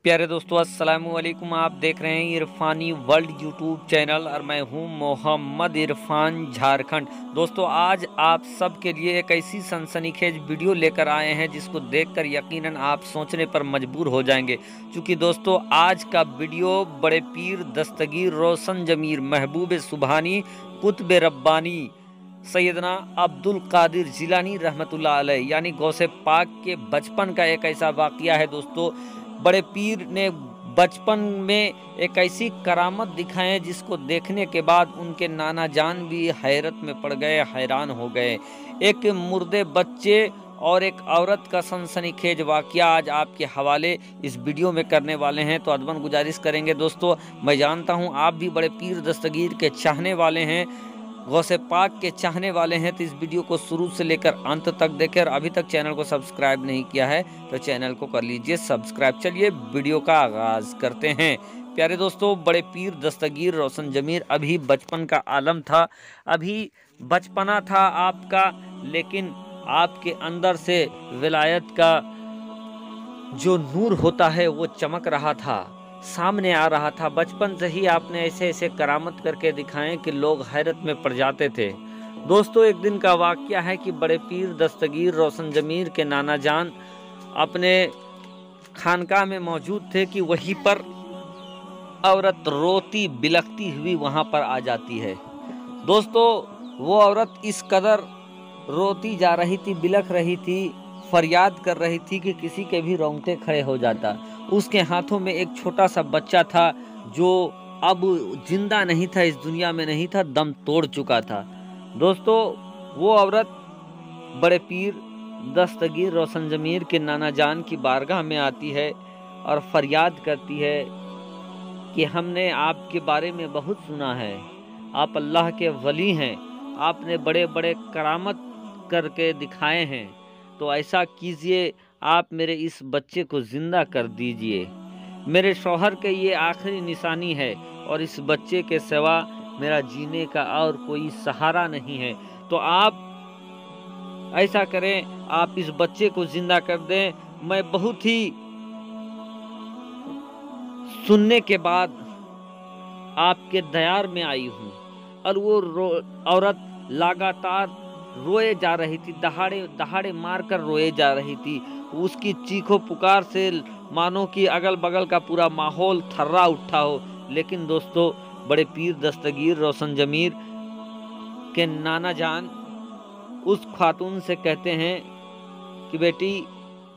प्यारे दोस्तों, अस्सलाम वालेकुम। आप देख रहे हैं इरफानी वर्ल्ड यूट्यूब चैनल और मैं हूं मोहम्मद इरफान झारखंड। दोस्तों, आज आप सब के लिए एक ऐसी सनसनीखेज वीडियो लेकर आए हैं जिसको देखकर यकीनन आप सोचने पर मजबूर हो जाएंगे। क्योंकि दोस्तों, आज का वीडियो बड़े पीर दस्तगीर रोशन जमीर महबूब सुबहानी कुतुब रब्बानी सैयदना अब्दुल कादिर जिलानी रहमतुल्लाह अलैह यानी गौसे पाक के बचपन का एक ऐसा वाक़या है। दोस्तों, बड़े पीर ने बचपन में एक ऐसी करामत दिखाएं जिसको देखने के बाद उनके नाना जान भी हैरत में पड़ गए, हैरान हो गए। एक मुर्दे बच्चे और एक औरत का सनसनीखेज वाक़या आज आपके हवाले इस वीडियो में करने वाले हैं, तो अदबन गुजारिश करेंगे। दोस्तों, मैं जानता हूं आप भी बड़े पीर दस्तगीर के चाहने वाले हैं, गौसे पाक के चाहने वाले हैं, तो इस वीडियो को शुरू से लेकर अंत तक देखें। और अभी तक चैनल को सब्सक्राइब नहीं किया है तो चैनल को कर लीजिए सब्सक्राइब। चलिए वीडियो का आगाज़ करते हैं। प्यारे दोस्तों, बड़े पीर दस्तगीर रोशन जमीर अभी बचपन का आलम था, अभी बचपना था आपका, लेकिन आपके अंदर से विलायत का जो नूर होता है वो चमक रहा था, सामने आ रहा था। बचपन से ही आपने ऐसे ऐसे करामत करके दिखाएं कि लोग हैरत में पड़ जाते थे। दोस्तों, एक दिन का वाक़या है कि बड़े पीर दस्तगीर रोशन जमीर के नाना जान अपने खानकाह में मौजूद थे कि वहीं पर औरत रोती बिलखती हुई वहां पर आ जाती है। दोस्तों, वो औरत इस कदर रोती जा रही थी, बिलख रही थी, फरियाद कर रही थी कि किसी के भी रोंगटे खड़े हो जाता। उसके हाथों में एक छोटा सा बच्चा था जो अब जिंदा नहीं था, इस दुनिया में नहीं था, दम तोड़ चुका था। दोस्तों, वो औरत बड़े पीर दस्तगीर रोशन जमीर के नाना जान की बारगाह में आती है और फरियाद करती है कि हमने आपके बारे में बहुत सुना है, आप अल्लाह के वली हैं, आपने बड़े बड़े करामत करके दिखाए हैं, तो ऐसा कीजिए, आप मेरे इस बच्चे को ज़िंदा कर दीजिए। मेरे शौहर के ये आखिरी निशानी है और इस बच्चे के सिवा मेरा जीने का और कोई सहारा नहीं है, तो आप ऐसा करें, आप इस बच्चे को ज़िंदा कर दें। मैं बहुत ही सुनने के बाद आपके दयार में आई हूँ। और वो औरत लगातार रोए जा रही थी, दहाड़े दहाड़े मारकर रोए जा रही थी। उसकी चीखों पुकार से मानो कि अगल बगल का पूरा माहौल थर्रा उठा हो। लेकिन दोस्तों, बड़े पीर दस्तगीर रोशन जमीर के नाना जान उस खातून से कहते हैं कि बेटी,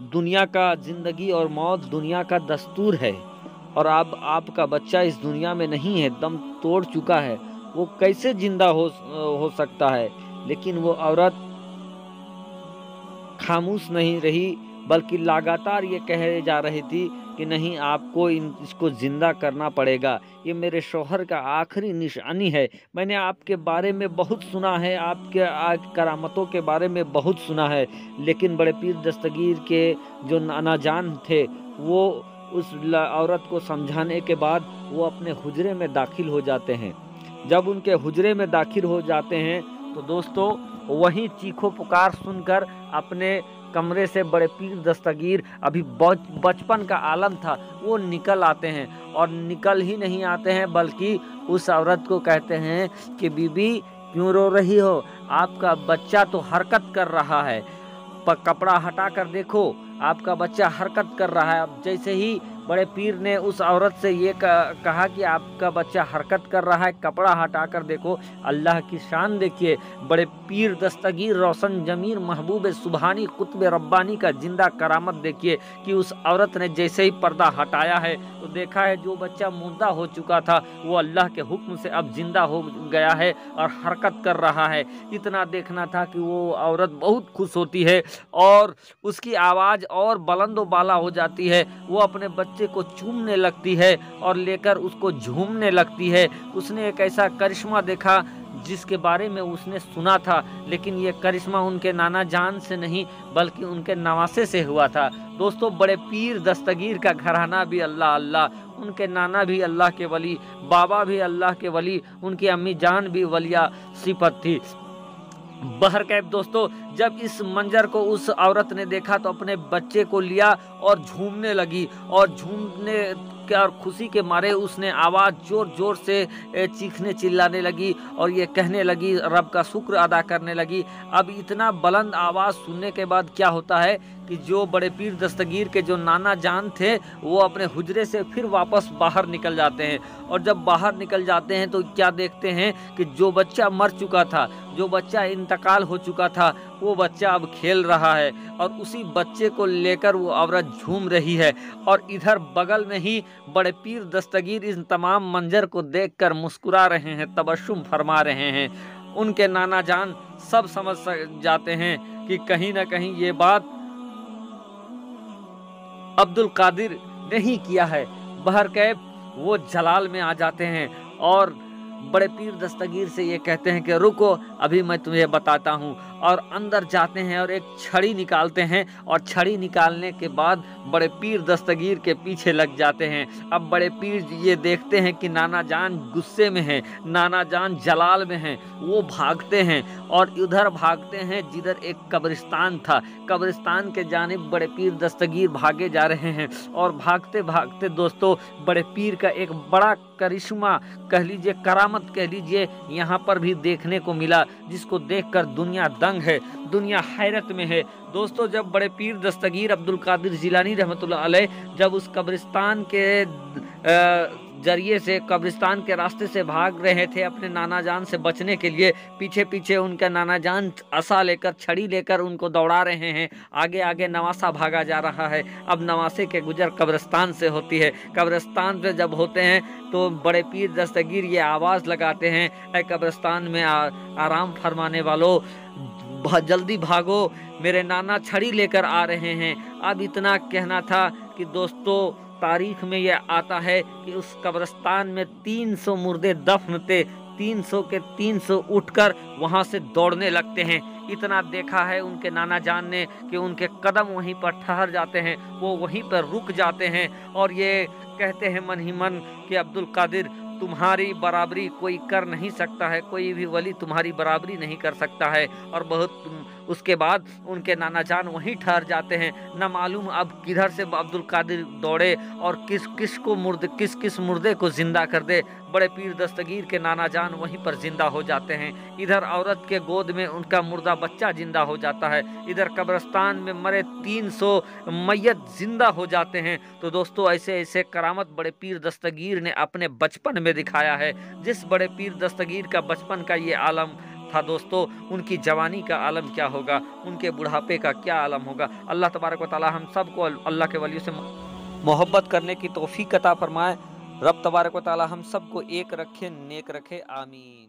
दुनिया का जिंदगी और मौत दुनिया का दस्तूर है, और अब आपका बच्चा इस दुनिया में नहीं है, दम तोड़ चुका है, वो कैसे जिंदा हो सकता है। लेकिन वो औरत खामोश नहीं रही, बल्कि लगातार ये कहे जा रही थी कि नहीं, आपको इसको जिंदा करना पड़ेगा, ये मेरे शौहर का आखिरी निशानी है। मैंने आपके बारे में बहुत सुना है, आपके करामतों के बारे में बहुत सुना है। लेकिन बड़े पीर दस्तगीर के जो नाना जान थे, वो उस औरत को समझाने के बाद वो अपने हुजरे में दाखिल हो जाते हैं। जब उनके हुजरे में दाखिल हो जाते हैं तो दोस्तों, वही चीखों पुकार सुनकर अपने कमरे से बड़े पीर दस्तगीर, अभी बचपन का आलम था, वो निकल आते हैं। और निकल ही नहीं आते हैं बल्कि उस औरत को कहते हैं कि बीबी, क्यों रो रही हो, आपका बच्चा तो हरकत कर रहा है, कपड़ा हटा कर देखो, आपका बच्चा हरकत कर रहा है। अब जैसे ही बड़े पीर ने उस औरत से ये कहा कि आपका बच्चा हरकत कर रहा है, कपड़ा हटा कर देखो, अल्लाह की शान देखिए। बड़े पीर दस्तगीर रोशन जमीर महबूब सुबहानी कुतुब रब्बानी का जिंदा करामत देखिए कि उस औरत ने जैसे ही पर्दा हटाया है तो देखा है जो बच्चा मुर्दा हो चुका था वो अल्लाह के हुक्म से अब जिंदा हो गया है और हरकत कर रहा है। इतना देखना था कि वो औरत बहुत खुश होती है और उसकी आवाज़ और बुलंद बाला हो जाती है। वो अपने बच्चे को चूमने लगती है और लेकर उसको झूमने लगती है। उसने एक ऐसा करिश्मा देखा जिसके बारे में उसने सुना था, लेकिन ये करिश्मा उनके नाना जान से नहीं बल्कि उनके नवासे से हुआ था। दोस्तों, बड़े पीर दस्तगीर का घराना भी अल्लाह अल्लाह, उनके नाना भी अल्लाह के वली, बाबा भी अल्लाह के वली, उनकी अम्मी जान भी वलिया सिफत थी। बहरकैफ दोस्तों, जब इस मंजर को उस औरत ने देखा तो अपने बच्चे को लिया और झूमने लगी, और झूमने के और खुशी के मारे उसने आवाज़ जोर जोर से चीखने चिल्लाने लगी और ये कहने लगी, रब का शुक्र अदा करने लगी। अब इतना बुलंद आवाज़ सुनने के बाद क्या होता है कि जो बड़े पीर दस्तगीर के जो नाना जान थे वो अपने हुजरे से फिर वापस बाहर निकल जाते हैं, और जब बाहर निकल जाते हैं तो क्या देखते हैं कि जो बच्चा मर चुका था, जो बच्चा इंतकाल हो चुका था, वो बच्चा अब खेल रहा है और उसी बच्चे को लेकर वो औरत झूम रही है। और इधर बगल में ही बड़े पीर दस्तगीर इस तमाम मंजर को देखकर मुस्कुरा रहे हैं, तबस्सुम फरमा रहे हैं। उनके नाना जान सब समझ जाते हैं कि कहीं ना कहीं ये बात अब्दुल कादिर ने ही किया है। बहरकैफ वो जलाल में आ जाते हैं और बड़े पीर दस्तगीर से ये कहते हैं कि रुको, अभी मैं तुम्हें बताता हूँ, और अंदर जाते हैं और एक छड़ी निकालते हैं, और छड़ी निकालने के बाद बड़े पीर दस्तगीर के पीछे लग जाते हैं। अब बड़े पीर ये देखते हैं कि नाना जान गुस्से में हैं, नाना जान जलाल में हैं, वो भागते हैं और उधर भागते हैं जिधर एक कब्रिस्तान था। कब्रिस्तान के जानिब बड़े पीर दस्तगीर भागे जा रहे हैं, और भागते भागते दोस्तों बड़े पीर का एक बड़ा करिश्मा कह लीजिए, करामत कह लीजिए, यहाँ पर भी देखने को मिला, जिसको देखकर दुनिया दंग है, दुनिया हैरत में है। दोस्तों, जब बड़े पीर दस्तगीर अब्दुल कादिर जिलानी रहमतुल्लाह अलैह जब उस कब्रिस्तान के जरिए से, कब्रिस्तान के रास्ते से भाग रहे थे अपने नाना जान से बचने के लिए, पीछे पीछे उनका नाना जान असा लेकर, छड़ी लेकर उनको दौड़ा रहे हैं। आगे आगे नवासा भागा जा रहा है। अब नवासे के गुजर कब्रिस्तान से होती है। कब्रिस्तान पे जब होते हैं तो बड़े पीर दस्तगीर ये आवाज़ लगाते हैं, ऐ कब्रिस्तान में आराम फरमाने वालों, जल्दी भागो, मेरे नाना छड़ी लेकर आ रहे हैं। अब इतना कहना था कि दोस्तों तारीख में यह आता है कि उस कब्रिस्तान में 300 मुर्दे दफन थे। 300 के 300 उठकर वहां से दौड़ने लगते हैं। इतना देखा है उनके नाना जान ने कि उनके कदम वहीं पर ठहर जाते हैं, वो वहीं पर रुक जाते हैं और ये कहते हैं मन ही मन कि अब्दुल कादिर, तुम्हारी बराबरी कोई कर नहीं सकता है, कोई भी वली तुम्हारी बराबरी नहीं कर सकता है। और बहुत उसके बाद उनके नाना जान वहीं ठहर जाते हैं। न मालूम अब किधर से अब्दुल कादिर दौड़े और किस मुर्दे को जिंदा कर दे। बड़े पीर दस्तगीर के नाना जान वहीं पर जिंदा हो जाते हैं। इधर औरत के गोद में उनका मुर्दा बच्चा जिंदा हो जाता है, इधर कब्रिस्तान में मरे 300 मैयत जिंदा हो जाते हैं। तो दोस्तों ऐसे ऐसे करामत बड़े पीर दस्तगीर ने अपने बचपन में दिखाया है। जिस बड़े पीर दस्तगीर का बचपन का ये आलम था दोस्तों, उनकी जवानी का आलम क्या होगा, उनके बुढ़ापे का क्या आलम होगा। अल्लाह तबारक व तआला हम सबको अल्लाह के वलियों से मोहब्बत करने की तौफीक अता फरमाए। रब तबारक व तआला हम सबको एक रखे, नेक रखे, आमीन।